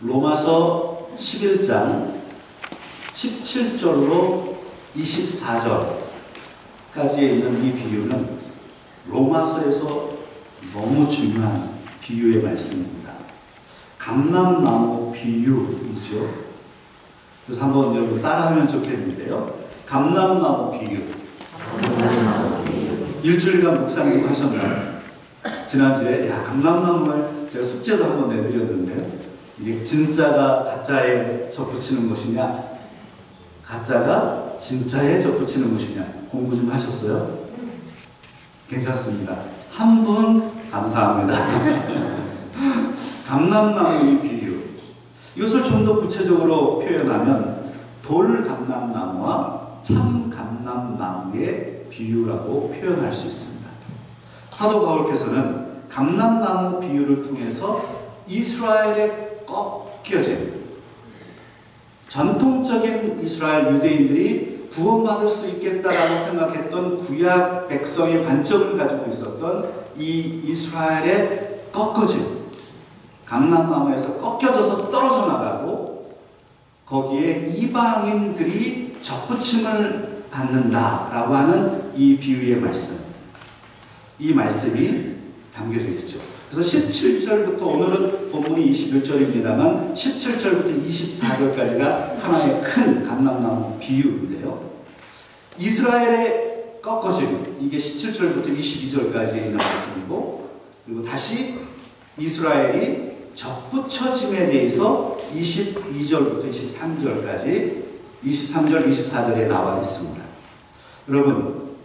로마서 11장 17절로 24절까지에 있는 이 비유는 로마서에서 너무 중요한 비유의 말씀입니다. 감람나무 비유이죠. 그래서 한번 여러분 따라하면 좋겠는데요. 감람나무 비유. 일주일간 묵상기도 하셨나요? 지난주에 감람나무를 제가 숙제도 한번 내드렸는데 이게 진짜가 가짜에 접붙이는 것이냐, 가짜가 진짜에 접붙이는 것이냐 공부 좀 하셨어요? 괜찮습니다. 한 분 감사합니다. 감람나무의 비유. 이것을 좀 더 구체적으로 표현하면 돌감람나무와 참감람나무의 비유라고 표현할 수 있습니다. 사도 바울께서는 감람나무 비유를 통해서 이스라엘에 꺾여진 전통적인 이스라엘 유대인들이 구원받을 수 있겠다라고 생각했던 구약 백성의 관점을 가지고 있었던 이 이스라엘에 꺾어진 감람나무에서 꺾여져서 떨어져 나가고 거기에 이방인들이 접붙임을 받는다라고 하는 이 비유의 말씀, 이 말씀이 담겨져 있죠. 그래서 17절부터 오늘은 본문이 21절입니다만 17절부터 24절까지가 하나의 큰 감람나무 비유인데요. 이스라엘의 꺾어짐, 이게 17절부터 22절까지에 있는 말씀이고, 그리고 다시 이스라엘이 접붙여짐에 대해서 22절부터 23절까지 23절, 24절에 나와 있습니다. 여러분,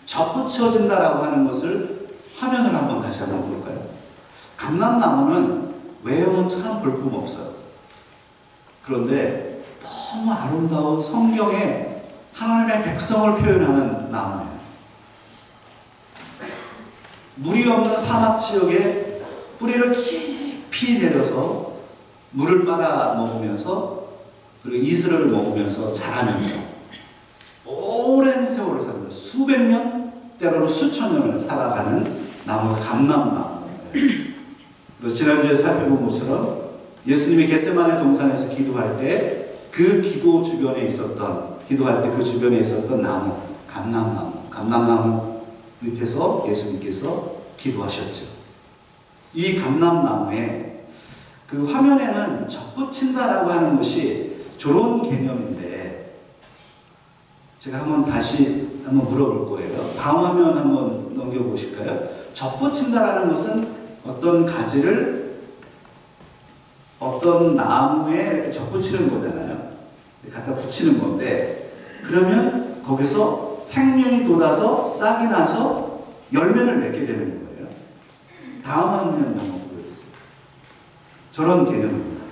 접붙여진다라고 하는 것을 화면을 한번 다시 한번 볼까요? 감람나무는 외형은 참 볼품없어요. 그런데 너무 아름다운 성경의 하나님의 백성을 표현하는 나무예요. 물이 없는 사막 지역에 뿌리를 깊이 내려서 물을 빨아 먹으면서 그리고 이슬을 먹으면서 자라면서 오랜 세월을 삽니다. 수백 년, 때로는 수천 년을 살아가는 나무가 감람나무예요. 지난주에 살펴본 것처럼 예수님이 겟세마네 동산에서 기도할 때 그 기도할 때 그 주변에 있었던 나무, 감람나무 밑에서 예수님께서 기도하셨죠. 이 감람나무에 그 화면에는 접붙인다라고 하는 것이 저런 개념인데 제가 다시 물어볼 거예요. 다음 화면 한번 넘겨보실까요? 접붙인다라는 것은 어떤 가지를 어떤 나무에 이렇게 접붙이는 거잖아요. 갖다 붙이는 건데, 그러면 거기서 생명이 돋아서 싹이 나서 열매를 맺게 되는 거예요. 다음 화면 한번 보여주세요. 저런 개념입니다.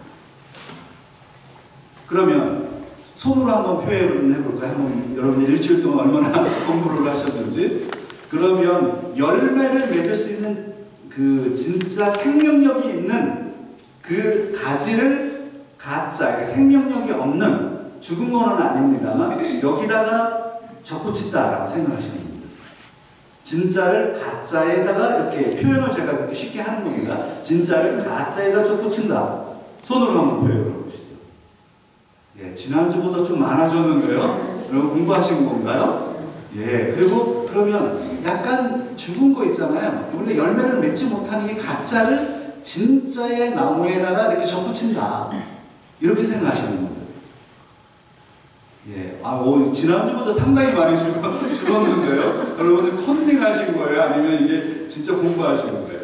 그러면 손으로 한번 표현해 볼까요? 한번 여러분들 일주일 동안 얼마나 공부를 하셨는지. 그러면 열매를 맺을 수 있는 그 진짜 생명력이 있는 그 가지를 가짜, 생명력이 없는, 죽은 거는 아닙니다만 여기다가 접붙인다라고 생각하시면 됩니다. 진짜를 가짜에다가 이렇게 표현을 제가 그렇게 쉽게 하는 겁니다. 진짜를 가짜에다 접붙인다. 손으로 한번 표현해 보시죠. 예, 지난주보다 좀 많아졌는데요. 여러분 공부하신 건가요? 예, 그리고 그러면 약간 죽은 거 있잖아요. 원래 열매를 맺지 못하는 이 가짜를 진짜의 나무에다가 이렇게 접붙인다. 이렇게 생각하시는 겁니다. 예, 지난주보다 상당히 많이 줄었는데요. 여러분들 컨닝 하신 거예요? 아니면 이게 진짜 공부하신 거예요?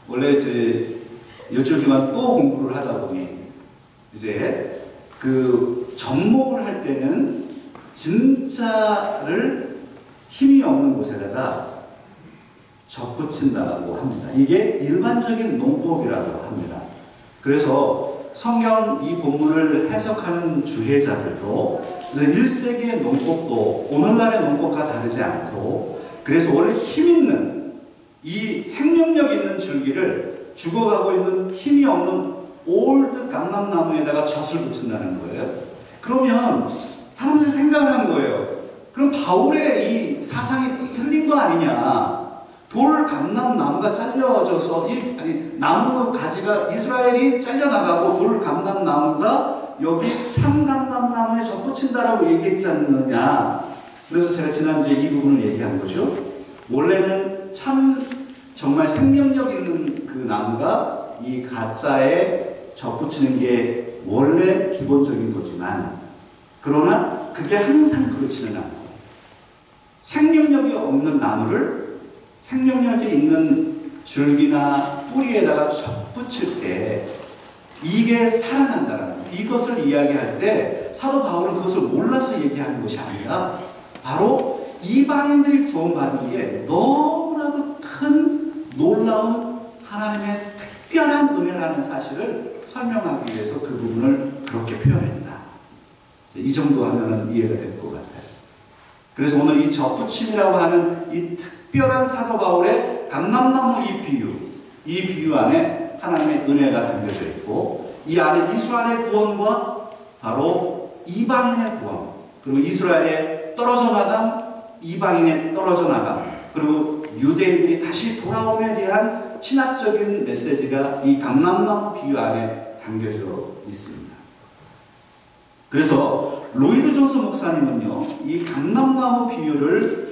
원래 제 일주일 동안 또 공부를 하다 보니 이제 그 접목을 할 때는 진짜를 힘이 없는 곳에다가 접붙인다고 합니다. 이게 일반적인 농법이라고 합니다. 그래서 성경 이 본문을 해석하는 주해자들도 1세기의 농법도 오늘날의 농법과 다르지 않고, 그래서 원래 힘 있는 이 생명력 있는 줄기를 죽어가고 있는 힘이 없는 올드 감람나무에다가 젖을 붙인다는 거예요. 그러면 사람들이 생각을 한 거예요. 그럼 바울의 이 사상이 틀린 거 아니냐? 돌감람나무가 잘려져서 나무 가지가 이스라엘이 잘려나가고 돌감람나무가 여기 참감람나무에 접붙인다라고 얘기했지 않느냐. 그래서 제가 지난주에 이 부분을 얘기한 거죠. 원래는 참 정말 생명력 있는 그 나무가 이 가짜에 접붙이는 게 원래 기본적인 거지만, 그러나 그게 항상 그렇지는 않고, 생명력이 없는 나무를 생명력이 있는 줄기나 뿌리에다가 접붙일 때 이게 살아난다는 것, 이것을 이야기할 때 사도 바울은 그것을 몰라서 얘기하는 것이 아니라 바로 이방인들이 구원받은 게 너무나도 큰 놀라운 하나님의 특별한 은혜라는 사실을 설명하기 위해서 그 부분을 그렇게 표현했다. 이 정도 하면 이해가 될 것 같아요. 그래서 오늘 이 접붙임이라고 하는 이 특별한 사도 바울의 감람나무 이 비유 안에 하나님의 은혜가 담겨져 있고, 이 안에 이스라엘의 구원과 바로 이방인의 구원, 그리고 이스라엘의 떨어져 나감, 이방인의 떨어져 나감, 그리고 유대인들이 다시 돌아옴에 대한 신학적인 메시지가 이 감람나무 비유 안에 담겨져 있습니다. 그래서 로이드 존스 목사님은요, 이 감람나무 비유를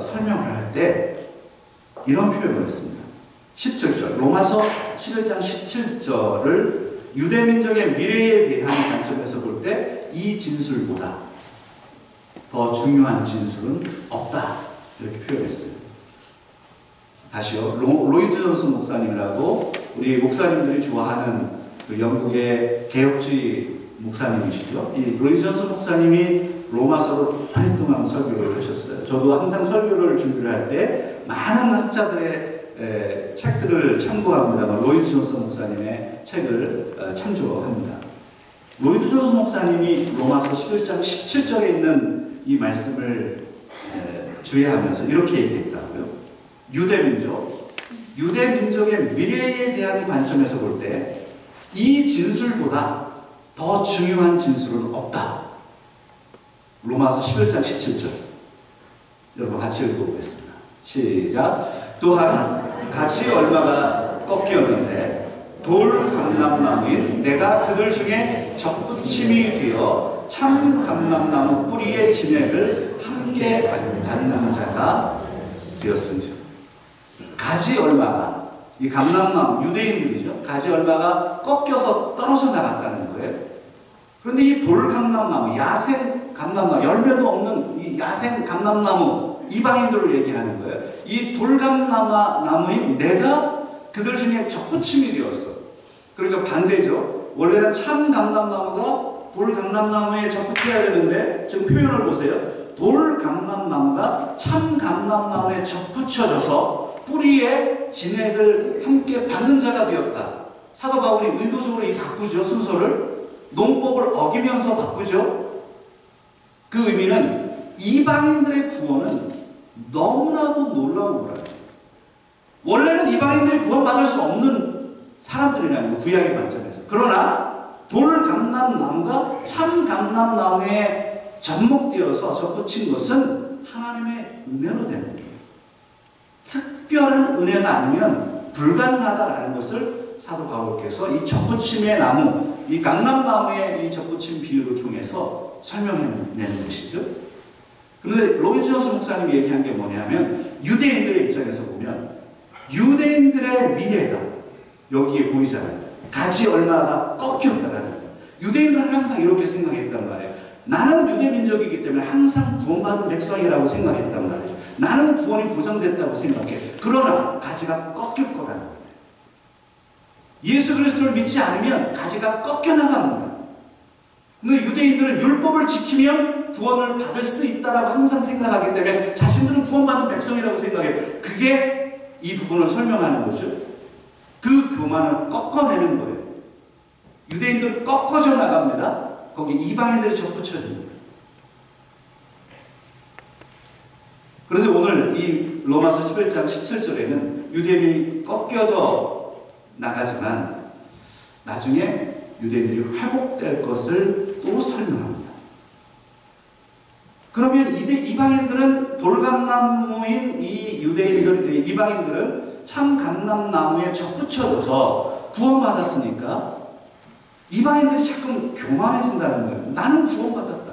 설명을 할 때 이런 표현을 했습니다. 17절, 로마서 11장 17절을 유대민족의 미래에 대한 관점에서 볼 때 이 진술보다 더 중요한 진술은 없다, 이렇게 표현했어요. 다시요, 로이드 존스 목사님이라고 우리 목사님들이 좋아하는 그 영국의 개혁주의 목사님이시죠. 이 로이드 존스 목사님이 로마서를 오랫동안 설교를 하셨어요. 저도 항상 설교를 준비를 할 때 많은 학자들의 책들을 참고합니다만 로이드 존스 목사님의 책을 참조합니다. 로이드 존스 목사님이 로마서 11장 17절에 있는 이 말씀을 주의하면서 이렇게 얘기했다고요. 유대민족의 미래에 대한 관점에서 볼 때 이 진술보다 더 중요한 진술은 없다. 로마서 11장 17절. 여러분 같이 읽어보겠습니다. 시작. 또한 같이 얼마가 꺾였는데 돌 감람나무인 내가 그들 중에 접붙임이 되어 참 감람나무 뿌리의 진액을 함께 받는 자가 되었은즉. 가지 얼마가, 이 감람나무, 유대인들이죠. 가지 얼마가 꺾여서 떨어져 나갔다는 거예요. 그런데 이 돌 감람나무, 야생 감람나무, 열매도 없는 이 야생 감람나무, 이방인들을 얘기하는 거예요. 이 돌 감람나무인 내가 그들 중에 접붙임이 되었어. 그러니까 반대죠. 원래는 참 감람나무가 돌 감람나무에 접붙여야 되는데 지금 표현을 보세요. 돌 감람나무가 참 감람나무에 접붙여져서 뿌리에 진액을 함께 받는 자가 되었다. 사도 바울이 의도적으로 바꾸죠. 순서를 농법을 어기면서 바꾸죠. 그 의미는 이방인들의 구원은 너무나도 놀라운 거라요. 원래는 이방인들이 구원받을 수 없는 사람들이라는 거, 구약의 관점에서. 그러나 돌 감람나무가 참 감람나무에 접목되어서 접붙인 것은 하나님의 은혜로 되는 거예요. 특별한 은혜가 아니면 불가능하다라는 것을 사도 바울께서 이 접붙임의 나무, 이 감람나무의 이 접붙임 비유를 통해서 설명해내는 것이죠. 그런데 로이드 존스 목사님이 얘기한 게 뭐냐면, 유대인들의 입장에서 보면 유대인들의 미래가 여기에 보이잖아요. 가지 얼마가 꺾였다라는 거예요. 유대인들은 항상 이렇게 생각했단 말이에요. 나는 유대민족이기 때문에 항상 구원받은 백성이라고 생각했단 말이죠. 나는 구원이 보장됐다고 생각해. 그러나 가지가 꺾일 거라는 거예요. 예수 그리스도를 믿지 않으면 가지가 꺾여나갑니다. 근데 유대인들은 율법을 지키면 구원을 받을 수 있다라고 항상 생각하기 때문에 자신들은 구원받은 백성이라고 생각해요. 그게 이 부분을 설명하는 거죠. 그 교만을 꺾어내는 거예요. 유대인들은 꺾어져 나갑니다. 거기 이방인들이 접붙여집니다. 그런데 오늘 이 로마서 11장 17절에는 유대인이 꺾여져 나가지만 나중에 유대인들이 회복될 것을 또 설명합니다. 그러면 이방인들은 돌감나무인 이 유대인들, 이방인들은 참 감람나무에 접붙여져서 구원받았으니까 이방인들이 자꾸 교만해진다는 거예요. 나는 구원받았다.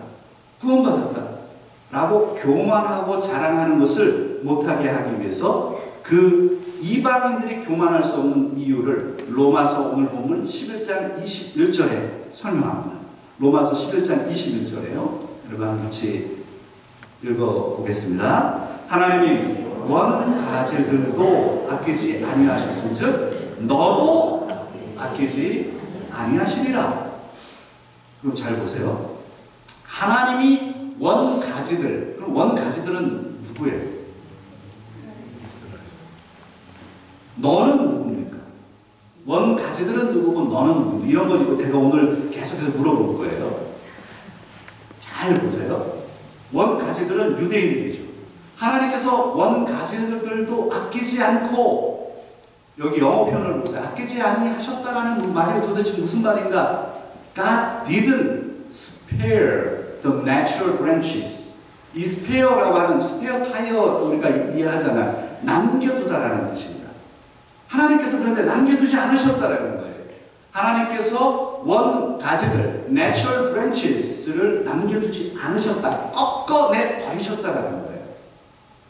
구원받았다. 라고 교만하고 자랑하는 것을 못하게 하기 위해서 그 이방인들이 교만할 수 없는 이유를 로마서 오늘 보면 11장 21절에 설명합니다. 로마서 11장 21절에요. 여러분 같이 읽어보겠습니다. 하나님이 원가제들도 아끼지 아니하셨은즉 너도 아끼지 아니하시리라. 그럼 잘 보세요. 하나님이 원가지들, 그럼 원가지들은 누구예요? 너는 누굽니까? 원가지들은 누구고 너는 누구고 이런 거 제가 오늘 계속해서 물어볼 거예요. 잘 보세요. 원가지들은 유대인들이죠. 하나님께서 원가지들도 아끼지 않고, 여기 영어 표현을 보세요. 아끼지 아니하셨다라는 말이 도대체 무슨 말인가? God didn't spare the natural branches. 이 spare라고 하는 스페어 타이어 우리가 이해하잖아요. 남겨두다라는 뜻입니다. 하나님께서 그런데 남겨두지 않으셨다라는 거예요. 하나님께서 원가지들, natural branches를 남겨두지 않으셨다. 꺾어내 버리셨다라는 거예요.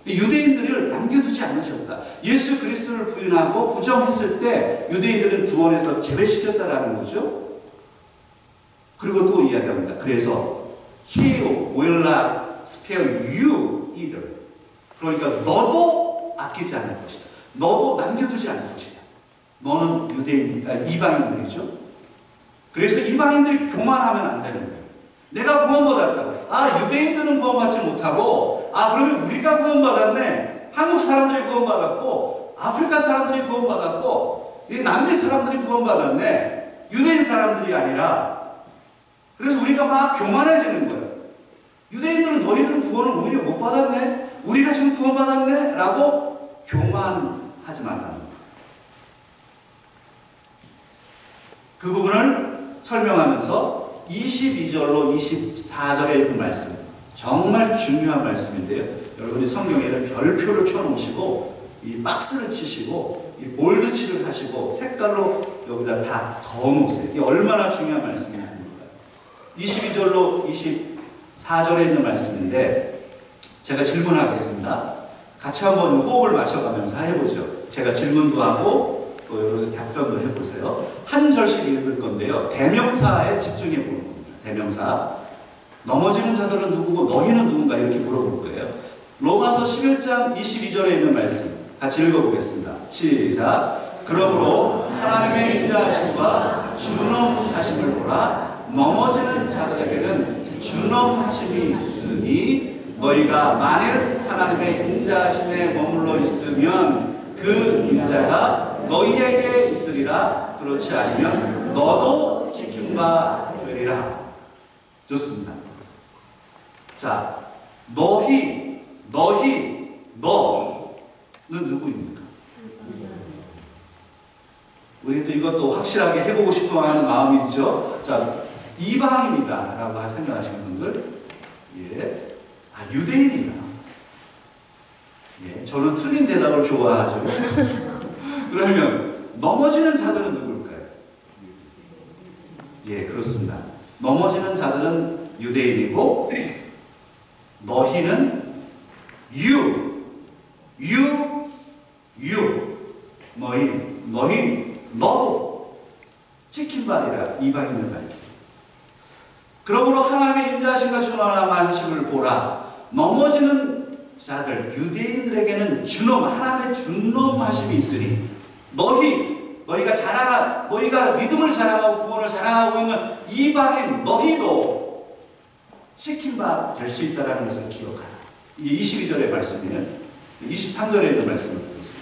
유대인들을 남겨두지 않으셨다. 예수 그리스도를 부인하고 부정했을 때 유대인들은 구원에서 제외시켰다라는 거죠. 그리고 또 이야기합니다. 그래서 He will not spare you either. 그러니까 너도 아끼지 않을 것이다. 너도 남겨두지 않을 것이다. 너는 이방인들이죠. 그래서 이방인들이 교만하면 안 되는 거예요. 내가 구원받았다고. 아, 유대인들은 구원받지 못하고, 아, 그러면 우리가 구원받았네. 한국 사람들이 구원받았고, 아프리카 사람들이 구원받았고, 이 남미 사람들이 구원받았네. 유대인 사람들이 아니라. 그래서 우리가 막 교만해지는 거예요. 유대인들은 너희들은 구원을 오히려 못 받았네. 우리가 지금 구원받았네. 라고 교만하지 말라는 거예요. 그 부분을 설명하면서 22절로 24절의 그 말씀, 정말 중요한 말씀인데요. 여러분이 성경에는 별표를 쳐놓으시고 이 박스를 치시고 이 볼드칠을 하시고 색깔로 여기다 다 넣어놓으세요. 이게 얼마나 중요한 말씀입니까? 22절로 24절에 있는 말씀인데 제가 질문하겠습니다. 같이 한번 호흡을 맞춰가면서 해보죠. 제가 질문도 하고 또 여러분 답변도 해보세요. 한 절씩 읽을 건데요. 대명사에 집중해 보는 겁니다. 대명사. 넘어지는 자들은 누구고 너희는 누군가 이렇게 물어볼 거예요. 로마서 11장 22절에 있는 말씀 같이 읽어보겠습니다. 시작. 그러므로 하나님의 인자하심과 준엄하심을 보라. 넘어지는 자들에게는 준엄하심이 있으니 너희가 만일 하나님의 인자하심에 머물러 있으면 그 인자가 너희에게 있으리라. 그렇지 않으면 너도 지킴바 되리라. 좋습니다. 자, 너는 누구입니까? 우리 또 이것도 확실하게 해보고 싶어 하는 마음이 있죠. 자, 이방인이다 라고 생각하시는 분들, 예, 아, 유대인이다. 예, 저는 틀린 대답을 좋아하죠. 그러면 넘어지는 자들은 누굴까요? 예, 그렇습니다. 넘어지는 자들은 유대인이고 너희는 너도 지킨바니라. 이방인을 밝히. 그러므로 하나님의 인자하심과 준엄하심을 보라. 넘어지는 자들 유대인들에게는 하나님의 준엄하심이 있으니 너희가 믿음을 자랑하고 구원을 자랑하고 있는 이방인 너희도 시킨 바 될 수 있다는 것을 기억하라. 이게 22절의 말씀이에요. 23절에 있는 말씀을 보겠습니다.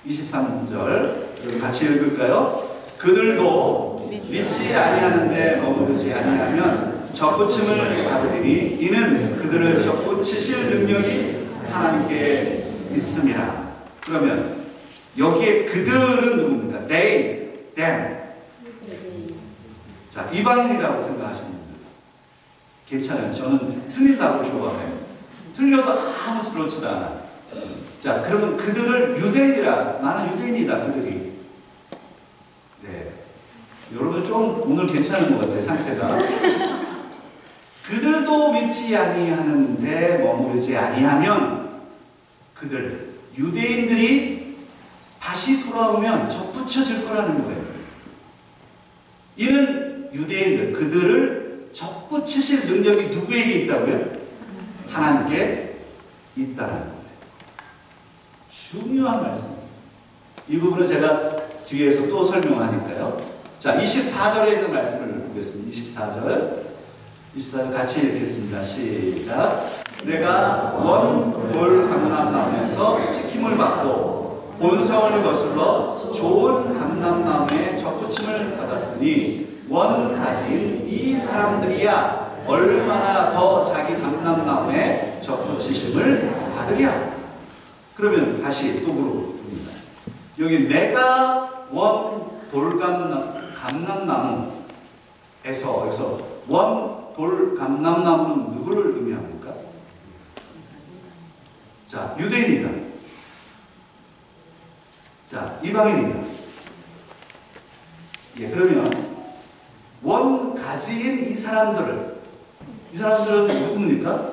23절 같이 읽을까요? 그들도 믿지 아니하는데 머무르지 아니하면 접붙임을 받으리니 이는 그들을 접붙이실 능력이 하나님께 있습니다. 그러면 여기에 그들은 누굽니까? They, them. 자, 이방인이라고 생각하시는 분들 괜찮아요. 저는 틀린다고 좋아해요. 틀려도 아무 그렇지도 않아요. 자, 그러면 그들을 유대인이라, 나는 유대인이다, 그들이. 네. 여러분 좀 오늘 괜찮은 것 같아요, 상태가. 그들도 믿지 아니하는데 머무르지 아니하면 그들, 유대인들이 다시 돌아오면 접붙여질 거라는 거예요. 이는 유대인들, 그들을 접붙이실 능력이 누구에게 있다고요? 하나님께 있다는 거예요. 중요한 말씀. 이 부분은 제가 뒤에서 또 설명하니까요. 자, 24절에 있는 말씀을 보겠습니다. 24절 같이 읽겠습니다. 시작. 내가 원 돌 감람나무에서 지킴을 받고 본성을 거슬러 좋은 감람나무에 접붙임을 받았으니 원 가진 이 사람들이야 얼마나 더 자기 감람나무에 접붙이심을 받으랴. 그러면 다시 또 물어봅니다. 여기 내가 원 돌감람나무에서 여기서 원 돌감람나무는 누구를 의미합니까? 자, 유대인이다. 자, 이방인이다. 예, 그러면 원 가지인 이 사람들은 누굽니까?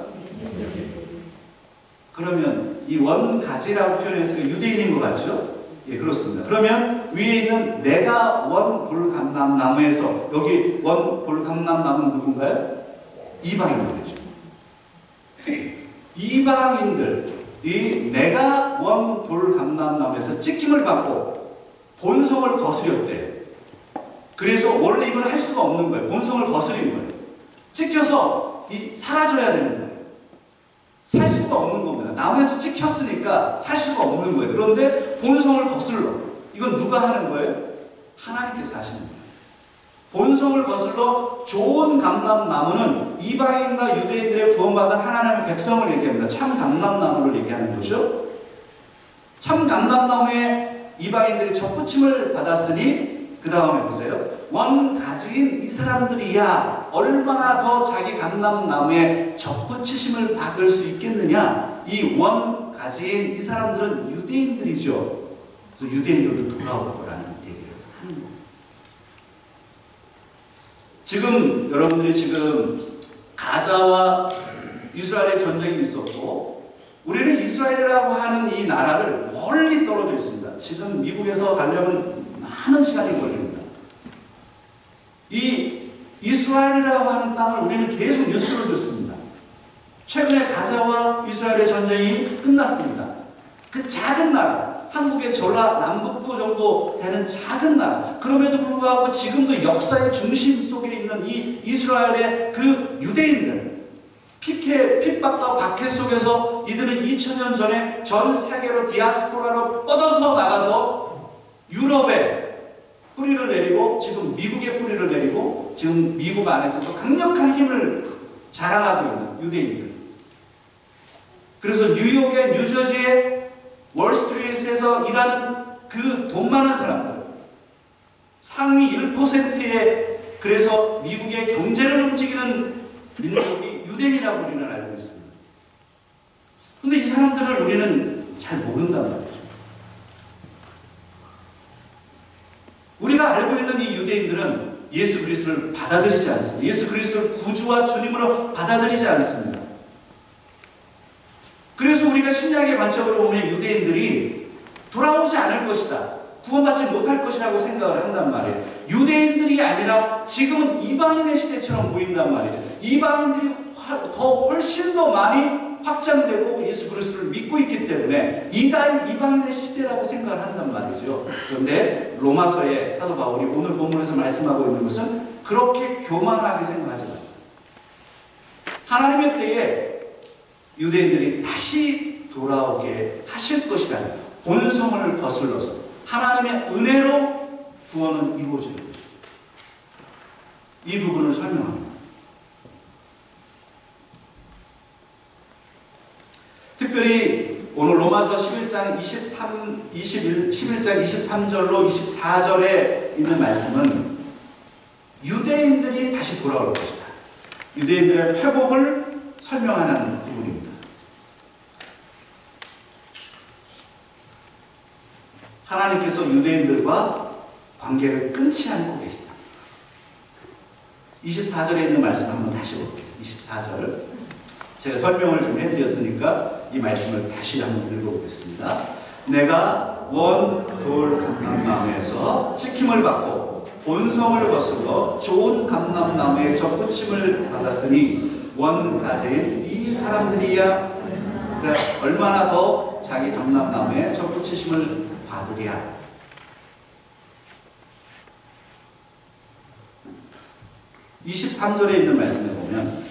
그러면 이 원 가지라고 표현해서 유대인인 것 같죠? 예, 그렇습니다. 그러면 위에 있는 내가 원 돌감람나무에서 여기 원 돌감람나무는 누군가요? 이방인들이죠. 이방인들이 내가 원 돌감람나무에서 찍힘을 받고 본성을 거스렸대. 그래서 원래 이걸 할 수가 없는 거예요. 본성을 거스린 거예요. 찍혀서 사라져야 되는 거예요. 살 수가 없는 겁니다. 나무에서 찍혔으니까 살 수가 없는 거예요. 그런데 본성을 거슬러. 이건 누가 하는 거예요? 하나님께서 하시는 거예요. 본성을 거슬러 좋은 감람나무는 이방인과 유대인들의 구원받은 하나님의 백성을 얘기합니다. 참 감람나무를 얘기하는 거죠. 참 감람나무에 이방인들이 접붙임을 받았으니 그 다음에 보세요. 원 가지인 이 사람들이야 얼마나 더 자기 감람나무에 접붙이심을 받을 수 있겠느냐. 이 원 가지인 이 사람들은 유대인들이죠. 그래서 유대인들도 돌아올 거라는 얘기를 합니다. 지금 여러분들이 지금 가자와 이스라엘의 전쟁이 있었고 우리는 이스라엘이라고 하는 이 나라를 멀리 떨어져 있습니다. 지금 미국에서 가려면 많은 시간이 걸립니다. 이 이스라엘이라고 하는 땅을 우리는 계속 뉴스를 듣습니다. 최근에 가자와 이스라엘의 전쟁이 끝났습니다. 그 작은 나라, 한국의 전라남북도 정도 되는 작은 나라, 그럼에도 불구하고 지금도 역사의 중심 속에 있는 이 이스라엘의 그 유대인들, 핍박과 박해 속에서 이들은 2000년 전에 전 세계로 디아스포라로 뻗어서 나가서 유럽에 뿌리를 내리고 지금 미국에 뿌리를 내리고 지금 미국 안에서도 강력한 힘을 자랑하고 있는 유대인들. 그래서 뉴욕에 뉴저지에 월스트리트에서 일하는 그 돈 많은 사람들, 상위 1%의 그래서 미국의 경제를 움직이는 민족이 유대인이라고 우리는 알고 있습니다. 그런데 이 사람들을 우리는 잘 모른단 말이죠. 우리가 알고 있는 이 유대인들은 예수 그리스도를 받아들이지 않습니다. 예수 그리스도를 구주와 주님으로 받아들이지 않습니다. 그래서 우리가 신약의 관점으로 보면 유대인들이 돌아오지 않을 것이다, 구원받지 못할 것이라고 생각을 한단 말이에요. 유대인들이 아니라 지금은 이방인의 시대처럼 보인단 말이죠. 이방인들이 더 훨씬 더 많이 확장되고 예수 그리스도를 믿고 있기 때문에 이방인의 시대라고 생각을 한단 말이죠. 그런데 로마서의 사도 바울이 오늘 본문에서 말씀하고 있는 것은 그렇게 교만하게 생각하지 말아요. 하나님의 때에 유대인들이 다시 돌아오게 하실 것이다. 본성을 거슬러서 하나님의 은혜로 구원은 이루어지는 거죠. 이 부분을 설명합니다. 특별히 오늘 로마서 11장 23절로 24절에 있는 말씀은 유대인들이 다시 돌아올 것이다. 유대인들의 회복을 설명하는 부분입니다. 하나님께서 유대인들과 관계를 끊지 않고 계신다. 24절에 있는 말씀을 한번 다시 볼게요. 24절. 제가 설명을 좀 해드렸으니까 이 말씀을 다시 한번 읽어보겠습니다. 내가 원 돌 감람나무에서 찍힘을 받고 본성을 거슬러 좋은 감람나무에 접붙임을 받았으니 원가대인 이 사람들이야 그래, 얼마나 더 자기 감람나무에 접붙이심을 받으랴. 23절에 있는 말씀에 보면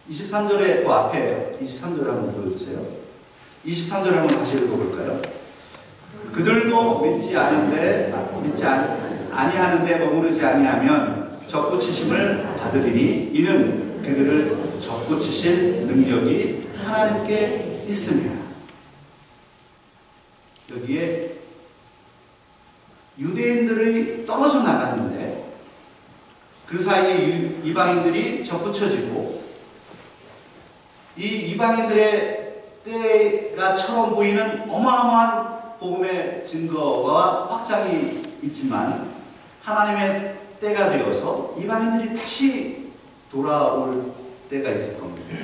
23절에 그 앞에 23절을 한번 보여주세요. 23절을 한번 다시 읽어볼까요? 그들도 믿지 아니하는데 머무르지 아니하면 접붙이심을 받으리니 이는 그들을 접붙이실 능력이 하나님께 있습니다. 여기에 유대인들이 떨어져 나갔는데 그 사이에 이방인들이 접붙여지고 이 이방인들의 때가 처럼 보이는 어마어마한 복음의 증거와 확장이 있지만 하나님의 때가 되어서 이방인들이 다시 돌아올 때가 있을 겁니다.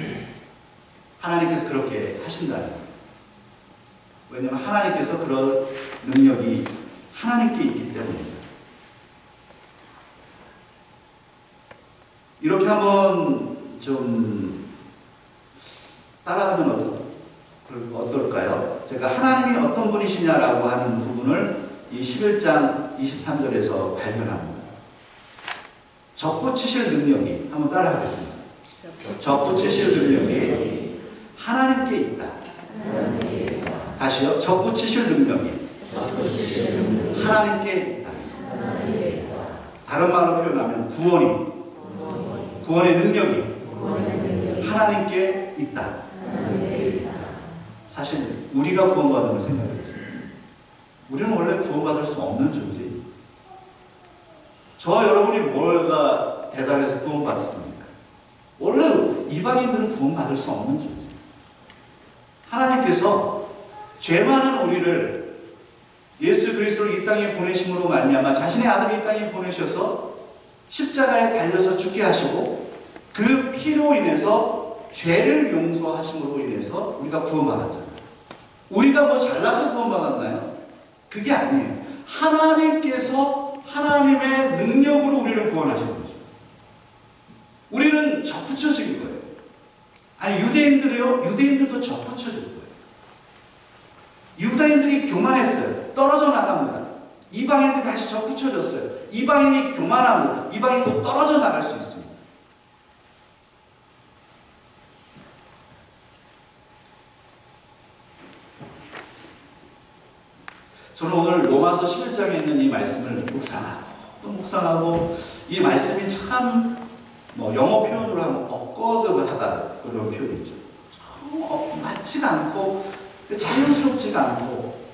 하나님께서 그렇게 하신다는 거예요. 왜냐하면 하나님께서 그런 능력이 하나님께 있기 때문입니다. 이렇게 한번 좀 따라하면 어떨까요? 제가 하나님이 어떤 분이시냐라고 하는 부분을 이 11장 23절에서 발견합니다. 접붙이실 능력이, 한번 따라하겠습니다. 접붙이실 능력이 하나님께 있다. 다시요. 접붙이실 능력이 하나님께 있다. 다른 말로 표현하면 구원의 능력이 하나님께 있다. 사실 우리가 구원받은 걸 생각해 보세요. 우리는 원래 구원받을 수 없는 존재예요. 저와 여러분이 뭐가 대단해서 구원받습니까? 원래 이방인들은 구원받을 수 없는 존재예요. 하나님께서 죄 많은 우리를 예수 그리스도를 이 땅에 보내심으로 말미암아 자신의 아들을 이 땅에 보내셔서 십자가에 달려서 죽게 하시고 그 피로 인해서 죄를 용서하심으로 인해서 우리가 구원받았잖아요. 우리가 뭐 잘나서 구원받았나요? 그게 아니에요. 하나님께서 하나님의 능력으로 우리를 구원하신 거죠. 우리는 접붙여진 거예요. 아니 유대인들도 접붙여진 거예요. 유다인들이 교만했어요. 떨어져 나갑니다. 이방인들이 다시 접붙여졌어요. 이방인이 교만합니다. 이방인도 떨어져 나갈 수 있습니다. 저는 오늘 로마서 11장에 있는 이 말씀을 묵상하고 이 말씀이 참 영어 표현으로 하면 awkward하다 그런 표현이죠. 맞지가 않고 자연스럽지가 않고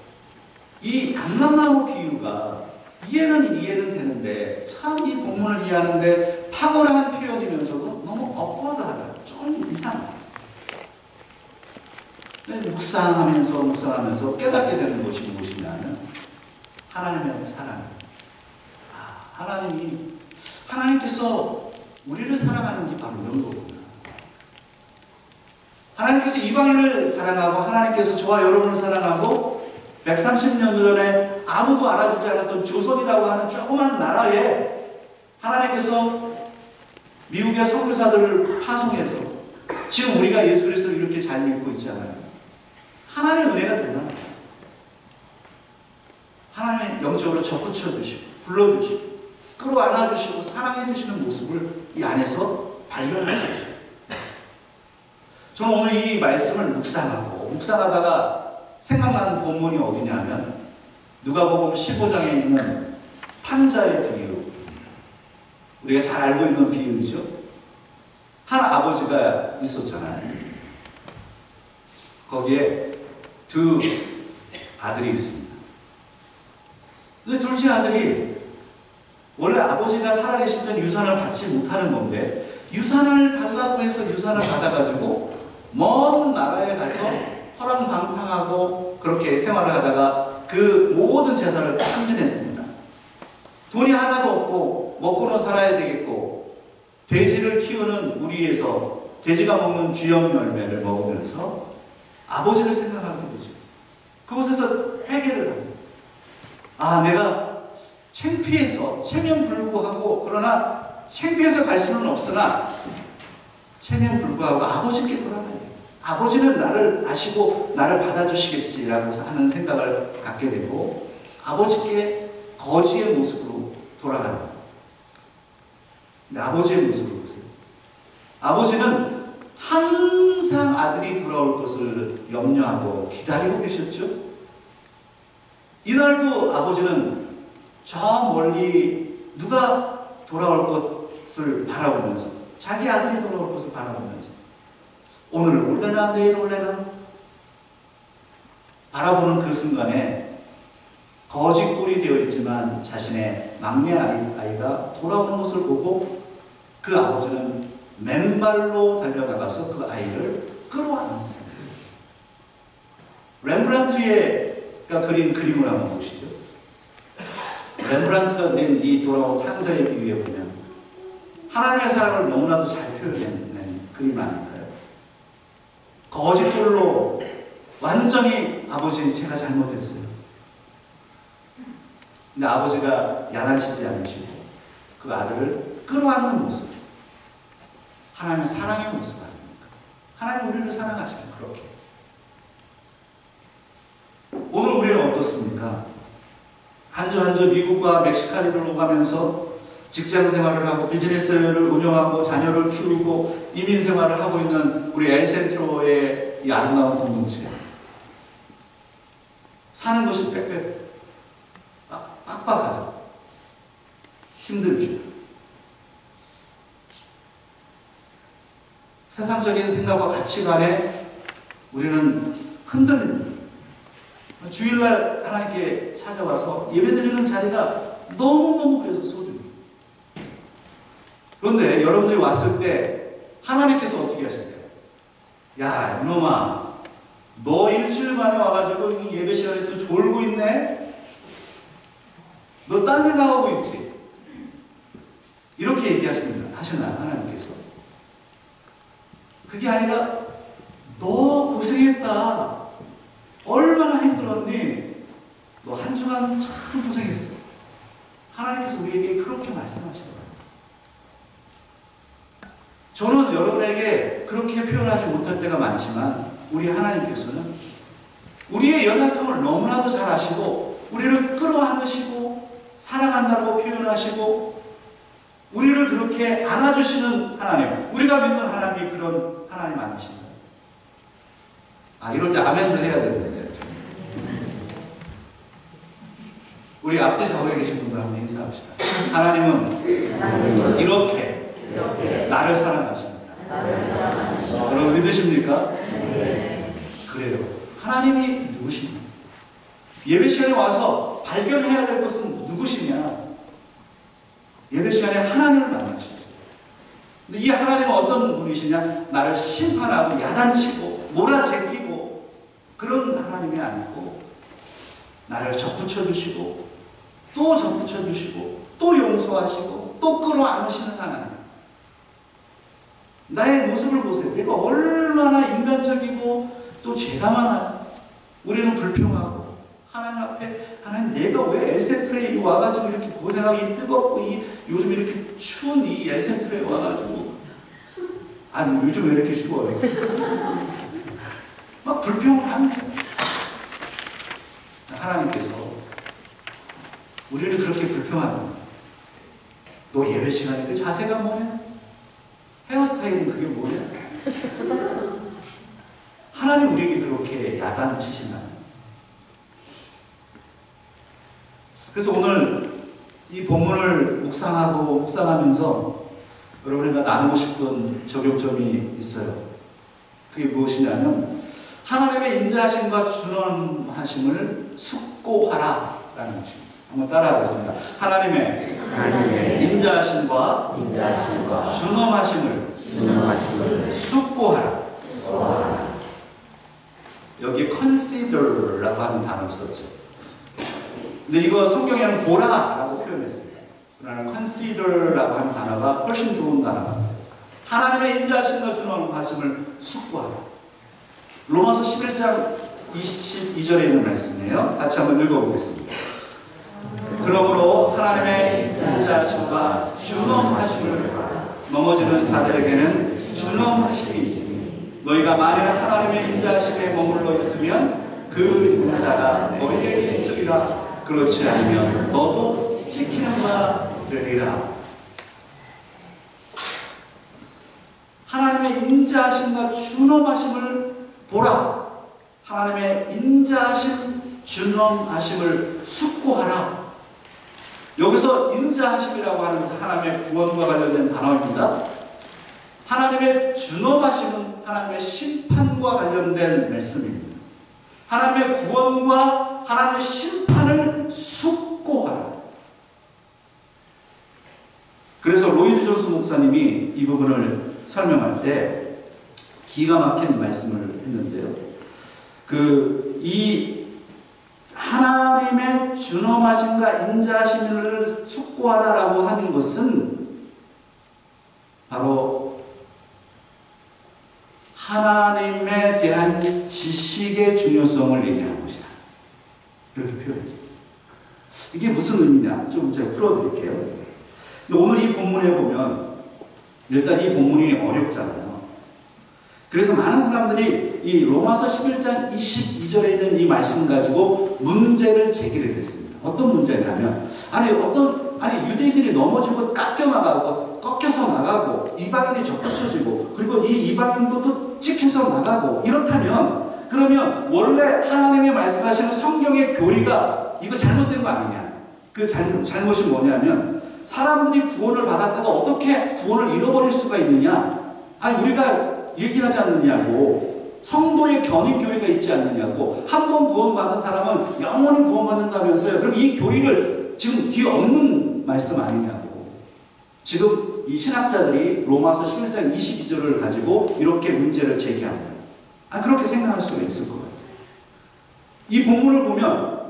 이 감람나무 비유가 이해는 되는데 참 이 본문을 이해하는데 탁월한 표현이면서도 너무 awkward하다. 좀 이상해. 묵상하면서 깨닫게 되는 것이 무엇이냐면 하나님의 사랑. 하나님께서 우리를 사랑하는 게 바로 이런 거구나. 하나님께서 이방인을 사랑하고 하나님께서 저와 여러분을 사랑하고 130년 전에 아무도 알아주지 않았던 조선이라고 하는 조그만 나라에 하나님께서 미국의 선교사들을 파송해서 지금 우리가 예수 그리스도를 이렇게 잘 믿고 있잖아요. 하나님의 은혜가 대단합니다. 하나님의 영적으로 접붙여 주시고 불러주시고 끌어안아 주시고 사랑해 주시는 모습을 이 안에서 발견합니다. 저는 오늘 이 말씀을 묵상하다가 생각나는 본문이 어디냐면 누가복음 15장에 있는 탕자의 비유. 우리가 잘 알고 있는 비유죠. 한 아버지가 있었잖아요. 거기에 두 아들이 있습니다. 근데 둘째 아들이 원래 아버지가 살아계실 때 유산을 받지 못하는 건데 유산을 달라고 해서 유산을 받아가지고 먼 나라에 가서 허랑방탕하고 그렇게 생활을 하다가 그 모든 재산을 탕진했습니다. 돈이 하나도 없고 먹고는 살아야 되겠고 돼지를 키우는 우리에서 돼지가 먹는 쥐염 열매를 먹으면서 아버지를 생각하게 되죠. 그곳에서 회개를 합니다. 아, 내가 창피해서 체면불구하고, 그러나 창피해서 갈 수는 없으나 체면불구하고 아버지께 돌아가야 돼요. 아버지는 나를 아시고 나를 받아주시겠지라고 하는 생각을 갖게 되고 아버지께 거지의 모습으로 돌아가는 거예요. 근데 아버지의 모습을 보세요. 아버지는 항상 아들이 돌아올 것을 염려하고 기다리고 계셨죠. 이날도 아버지는 저 멀리 누가 돌아올 것을 바라보면서, 자기 아들이 돌아올 것을 바라보면서 오늘 올래나 내일 올래나 바라보는 그 순간에 거짓골이 되어 있지만 자신의 막내 아이가 돌아오는 것을 보고 그 아버지는 맨발로 달려나가서 그 아이를 끌어안았습니다. 렘브란트가 그린 그림을 한번 보시죠. 렘브란트가 그린 이 돌아온 탕자의 비유에 보면 하나님의 사랑을 너무나도 잘 표현해낸 그림 아닐까요? 거짓골로 완전히 아버지 제가 잘못했어요. 근데 아버지가 야단치지 않으시고 그 아들을 끌어안는 모습, 하나님의 사랑의 모습 아닙니까? 하나님 우리를 사랑하시는 그렇게. 오늘 우리는 어떻습니까? 한 주 한 주 미국과 멕시카리를 오가면서 직장 생활을 하고 비즈니스를 운영하고 자녀를 키우고 이민 생활을 하고 있는 우리 엘센트로의 이 아름다운 공동체. 사는 것이 빡빡하죠. 힘들죠. 세상적인 생각과 가치관에 우리는 흔들립니다. 주일날 하나님께 찾아와서 예배드리는 자리가 너무너무 그래서 소중해요. 그런데 여러분들이 왔을 때 하나님께서 어떻게 하실까요? 야, 이놈아, 너 일주일 만에 와가지고 이 예배 시간에 또 졸고 있네? 너 딴 생각하고 있지? 이렇게 얘기하시나요, 하나님께서? 그게 아니라 너 고생했다. 얼마나 힘들었니? 너 한 주간 참 고생했어. 하나님께서 우리에게 그렇게 말씀하시더라고요. 저는 여러분에게 그렇게 표현하지 못할 때가 많지만 우리 하나님께서는 우리의 연약함을 너무나도 잘 아시고 우리를 끌어안으시고 사랑한다고 표현하시고 우리를 그렇게 안아주시는 하나님, 우리가 믿는 하나님이 그런 하나님 아니신가요? 아, 이럴 때 아멘도 해야 되는데. 우리 앞뒤 좌우에 계신 분들 한번 인사합시다. 하나님은 이렇게 나를 사랑하십니다. 여러분 믿으십니까? 네. 그래요. 하나님이 누구십니까? 예배 시간에 와서 발견해야 될 것은 누구시냐? 예배 시간에 하나님을 만나시죠. 근데 이 하나님은 어떤 분이시냐? 나를 심판하고 야단치고 몰아제끼고 그런 하나님이 아니고 나를 접붙여 주시고 또 접붙여 주시고 또 용서하시고 또 끌어안으시는 하나님. 나의 모습을 보세요. 내가 얼마나 인간적이고 또 죄가 많아요. 우리는 불평하고 하나님 앞에 하나님 내가 왜 엘센트레에 와가지고 이렇게 고생하기 뜨겁고 요즘 이렇게 추운 이 엘센트레에 와가지고 아니 요즘 왜 이렇게 추워요? 막 불평을 합니다. 하나님께서 우리를 그렇게 불평하는 거예요. 너 예배 시간에 그 자세가 뭐냐? 헤어스타일은 그게 뭐냐? 하나님 우리에게 그렇게 야단치시나요? 그래서 오늘 이 본문을 묵상하면서 여러분과 나누고 싶은 적용점이 있어요. 그게 무엇이냐면 하나님의 인자하심과 준엄하심을 숙고하라 라는 것입니다. 한번 따라하겠습니다. 하나님의 인자하심과 준엄하심을 숙고하라. 여기에 consider라고 하는 단어를 썼죠. 근데 이거 성경에는 보라라고 표현했습니다. 그러나 consider라고 하는 단어가 훨씬 좋은 단어 같아요. 하나님의 인자하심과 준엄하심을 숙고하라. 로마서 11장 22절에 있는 말씀이에요. 같이 한번 읽어보겠습니다. 그러므로 하나님의 인자하심과 준엄하심을 넘어지는 자들에게는 준엄하심이 있으니 너희가 만일 하나님의 인자하심에 머물러 있으면 그 인자가 너희에게 있으리라. 그렇지 않으면 너도 지키는 바 되리라. 하나님의 인자하심과 준엄하심을 보라. 하나님의 인자하심, 준엄하심을 숙고하라. 여기서 인자하심이라고 하는 것은 하나님의 구원과 관련된 단어입니다. 하나님의 준엄하심은 하나님의 심판과 관련된 말씀입니다. 하나님의 구원과 하나님의 심판을 숙고하라. 그래서 로이드 존스 목사님이 이 부분을 설명할 때 기가 막힌 말씀을 했는데요. 이 하나님의 준엄하심과 인자하심을 숙고하라라고 하는 것은 바로 하나님에 대한 지식의 중요성을 얘기하는 것이다. 이렇게 표현했습니다. 이게 무슨 의미냐? 좀 제가 풀어드릴게요. 근데 오늘 이 본문에 보면 일단 이 본문이 어렵잖아요. 그래서 많은 사람들이 이 로마서 11장 22절에 있는 이 말씀 가지고 문제를 제기를 했습니다. 어떤 문제냐면 유대인들이 넘어지고 꺾여서 나가고 이방인이 접붙여지고 그리고 이 이방인도 또 찍혀서 나가고 이렇다면 그러면 원래 하나님이 말씀하시는 성경의 교리가 이거 잘못된 거 아니냐? 그 잘못이 뭐냐면 사람들이 구원을 받았다가 어떻게 구원을 잃어버릴 수가 있느냐? 우리가 얘기하지 않느냐고. 성도의 견인교회가 있지 않느냐고. 한 번 구원받은 사람은 영원히 구원받는다면서요. 그럼 이 교리를 지금 뒤에 없는 말씀 아니냐고. 지금 이 신학자들이 로마서 11장 22절을 가지고 이렇게 문제를 제기합니다. 그렇게 생각할 수가 있을 것 같아요. 이 본문을 보면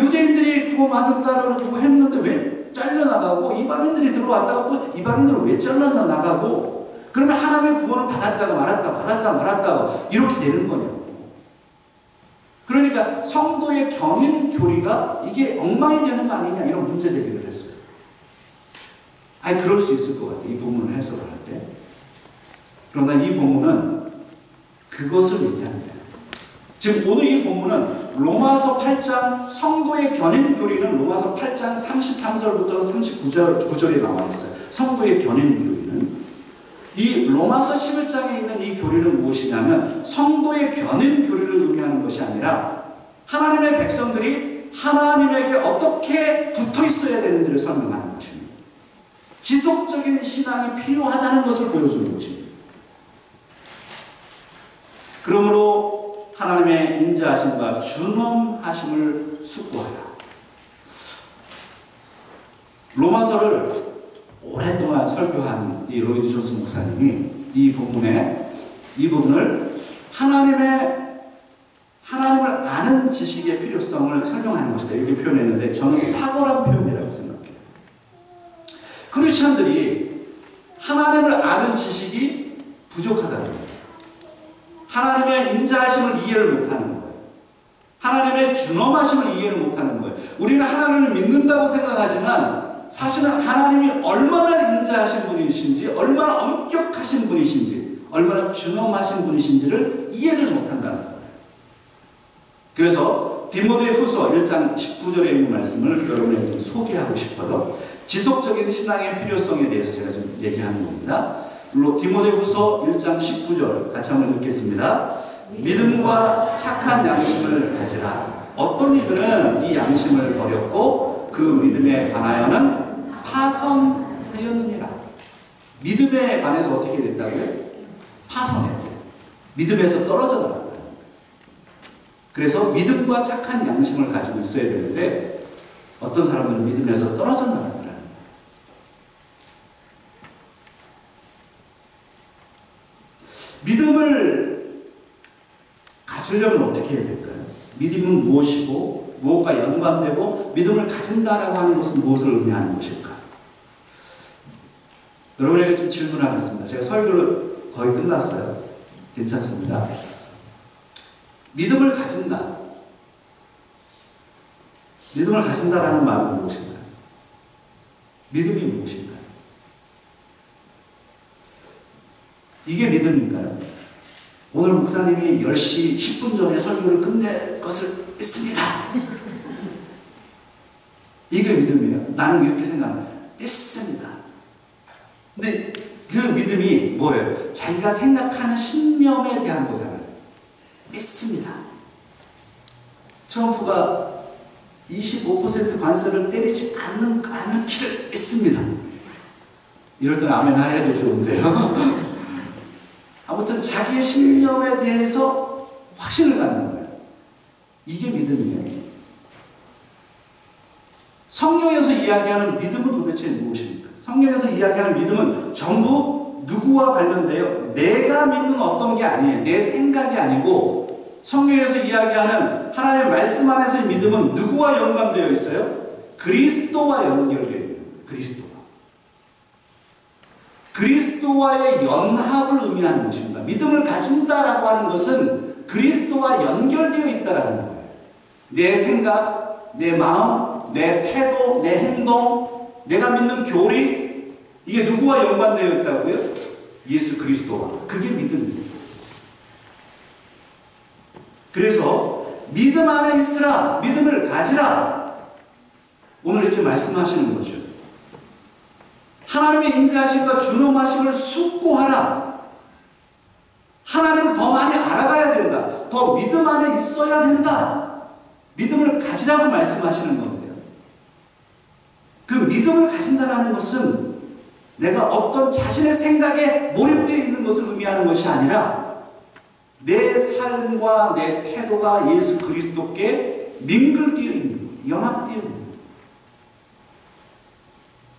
유대인들이 구원받았다고 했는데 왜 잘려나가고 이방인들이 들어왔다가 또 이방인들은 왜 잘려나가고 그러면 하나님의 구원을 받았다가 말았다가 이렇게 되는 거냐고. 그러니까 성도의 견인 교리가 이게 엉망이 되는 거 아니냐 이런 문제 제기를 했어요. 그럴 수 있을 것 같아요. 이 본문을 해석을 할 때. 그러나 이 본문은 그것을 얘기합니다. 지금 오늘 이 본문은 로마서 8장 성도의 견인 교리는 로마서 8장 33절부터 39절에 나와 있어요. 성도의 견인 교리는 이 로마서 11장에 있는 이 교리는 무엇이냐면 성도의 견인 교리를 의미하는 것이 아니라 하나님의 백성들이 하나님에게 어떻게 붙어 있어야 되는지를 설명하는 것입니다. 지속적인 신앙이 필요하다는 것을 보여주는 것입니다. 그러므로 하나님의 인자하심과 준엄하심을 숙고하라. 로마서를 오랫동안 설교한 이 로이드 존스 목사님이 이 부분을 하나님을 아는 지식의 필요성을 설명하는 것이다. 이렇게 표현했는데 저는 탁월한 표현이라고 생각해요. 크리스천들이 하나님을 아는 지식이 부족하다는 거예요. 하나님의 인자하심을 이해를 못하는 거예요. 하나님의 준엄하심을 이해를 못하는 거예요. 우리는 하나님을 믿는다고 생각하지만 사실은 하나님이 얼마나 인자하신 분이신지, 얼마나 엄격하신 분이신지, 얼마나 준엄하신 분이신지를 이해를 못한다는 거예요. 그래서 디모데후서 1장 19절에 있는 말씀을 여러분에게 좀 소개하고 싶어요. 지속적인 신앙의 필요성에 대해서 제가 좀 얘기하는 겁니다. 디모데후서 1장 19절 같이 한번 읽겠습니다. 믿음과 착한 양심을 가지라. 어떤 이들은 이 양심을 버렸고 그 믿음에 관하여는 파선하였느니라. 믿음에 관해서 어떻게 됐다고요? 파선했대요. 믿음에서 떨어져 나갔다. 그래서 믿음과 착한 양심을 가지고 있어야 되는데 어떤 사람들은 믿음에서 떨어져 나갔더라는 거예요. 믿음을 가지려면 어떻게 어떻게 해야 될까요? 믿음은 무엇이고 무엇과 연관되고 믿음을 가진다라고 하는 것은 무엇을 의미하는 것일까? 여러분에게 좀 질문하겠습니다. 제가 설교를 거의 끝났어요. 괜찮습니다. 믿음을 가진다. 믿음을 가진다라는 말은 무엇인가요? 믿음이 무엇인가요? 이게 믿음인가요? 오늘 목사님이 10시 10분 전에 설교를 끝낼 것을 믿습니다. 이게 믿음이에요. 나는 이렇게 생각합니다. 믿습니다. 근데 그 믿음이 뭐예요? 자기가 생각하는 신념에 대한 거잖아요. 믿습니다. 트럼프가 25% 관세를 때리지 않기를 믿습니다. 이럴 때는 아멘 하해도 좋은데요. 아무튼 자기의 신념에 대해서 확신을 갖는 거예요. 이게 믿음이에요. 성경에서 이야기하는 믿음은 도대체 무엇입니까? 성경에서 이야기하는 믿음은 전부 누구와 관련돼요? 내가 믿는 어떤 게 아니에요. 내 생각이 아니고 성경에서 이야기하는 하나님의 말씀 안에서의 믿음은 누구와 연관되어 있어요? 그리스도와 연결되어 있는 거예요. 그리스도와의 연합을 의미하는 것입니다. 믿음을 가진다라고 하는 것은 그리스도와 연결되어 있다라는 거예요. 내 생각, 내 마음, 내 태도, 내 행동, 내가 믿는 교리, 이게 누구와 연관되어 있다고요? 예수 그리스도와. 그게 믿음입니다. 그래서 믿음 안에 있으라, 믿음을 가지라. 오늘 이렇게 말씀하시는 거죠. 하나님의 인자하심과 준엄하심을 숙고하라. 하나님을 더 많이 알아가야 된다. 더 믿음 안에 있어야 된다. 믿음을 가지라고 말씀하시는 건데요. 그 믿음을 가진다는 것은 내가 어떤 자신의 생각에 몰입되어 있는 것을 의미하는 것이 아니라 내 삶과 내 태도가 예수 그리스도께 민글되어 있는 거예요. 연합되어 있는 거예요.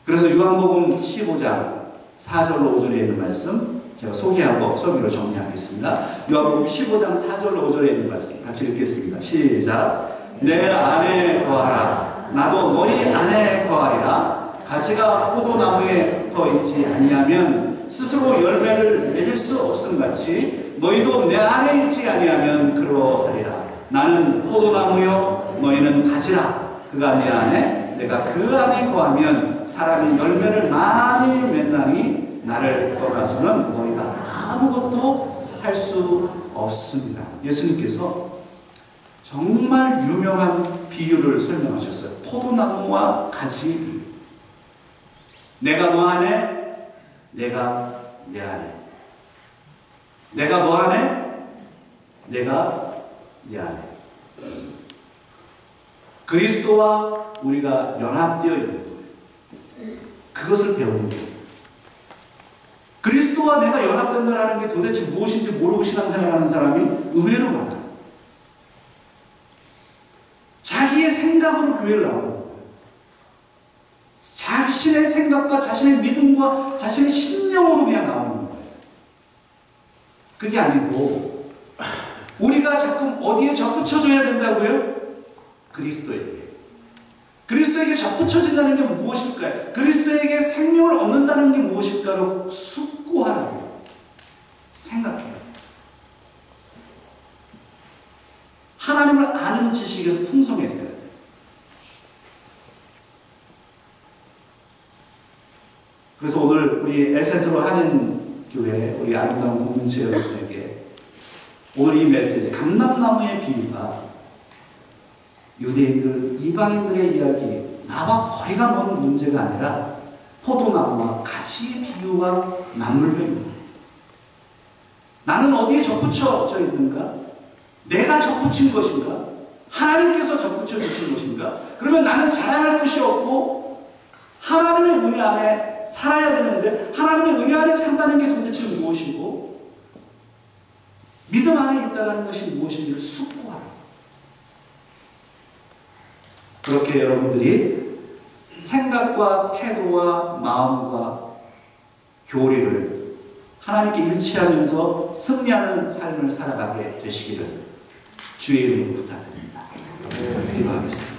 그래서 요한복음 15장 4절로 5절에 있는 말씀 제가 소개하고 설교를 정리하겠습니다. 요한복음 15장 4절로 5절에 있는 말씀 같이 읽겠습니다. 시작. 내 안에 거하라. 나도 너희 안에 거하리라. 가지가 포도나무에 붙어 있지 아니하면 스스로 열매를 맺을 수 없음같이 너희도 내 안에 있지 아니하면 그러하리라. 나는 포도나무요 너희는 가지라. 그가 내 안에 내가 그 안에 거하면 사람이 열매를 많이 맺나니 나를 떠나서는 너희가 아무것도 할 수 없습니다. 예수님께서 정말 유명한 비유를 설명하셨어요. 포도나무와 가지 비유. 내가 너 안에, 내가 내 안에. 내가 너 안에, 내가 내 안에. 그리스도와 우리가 연합되어 있는 거예요. 그것을 배우는 거예요. 그리스도와 내가 연합된다는 게 도대체 무엇인지 모르고 신앙생활하는 사람이 의외로 많아요. 자기의 생각으로 교회를 나오는 거예요. 자신의 생각과 자신의 믿음과 자신의 신념으로 그냥 나오는 거예요. 그게 아니고 우리가 자꾸 어디에 접붙여줘야 된다고요? 그리스도에게. 그리스도에게 접붙여진다는 게 무엇일까요? 그리스도에게 생명을 얻는다는 게 무엇일까로 숙고하라고 생각해요. 하나님을 아는 지식에서 풍성해져야 돼요. 그래서 오늘 우리 엘센트로 한인교회 우리 아름다운 공동체 여러분에게 오늘 이 메시지 감람나무의 비유가 유대인들, 이방인들의 이야기, 나와 거리가 먼 문제가 아니라 포도나무와 가지의 비유와 맞물려 있는 거예요. 나는 어디에 접붙여져 있는가? 내가 접붙인 것인가? 하나님께서 접붙여 주신 것인가? 그러면 나는 자랑할 것이 없고 하나님의 은혜 안에 살아야 되는데 하나님의 은혜 안에 산다는 게 도대체 무엇이고 믿음 안에 있다는 것이 무엇인지를 숙고하라. 그렇게 여러분들이 생각과 태도와 마음과 교리를 하나님께 일치하면서 승리하는 삶을 살아가게 되시기를 주의 이름으로 부탁드립니다. 기도하겠습니다.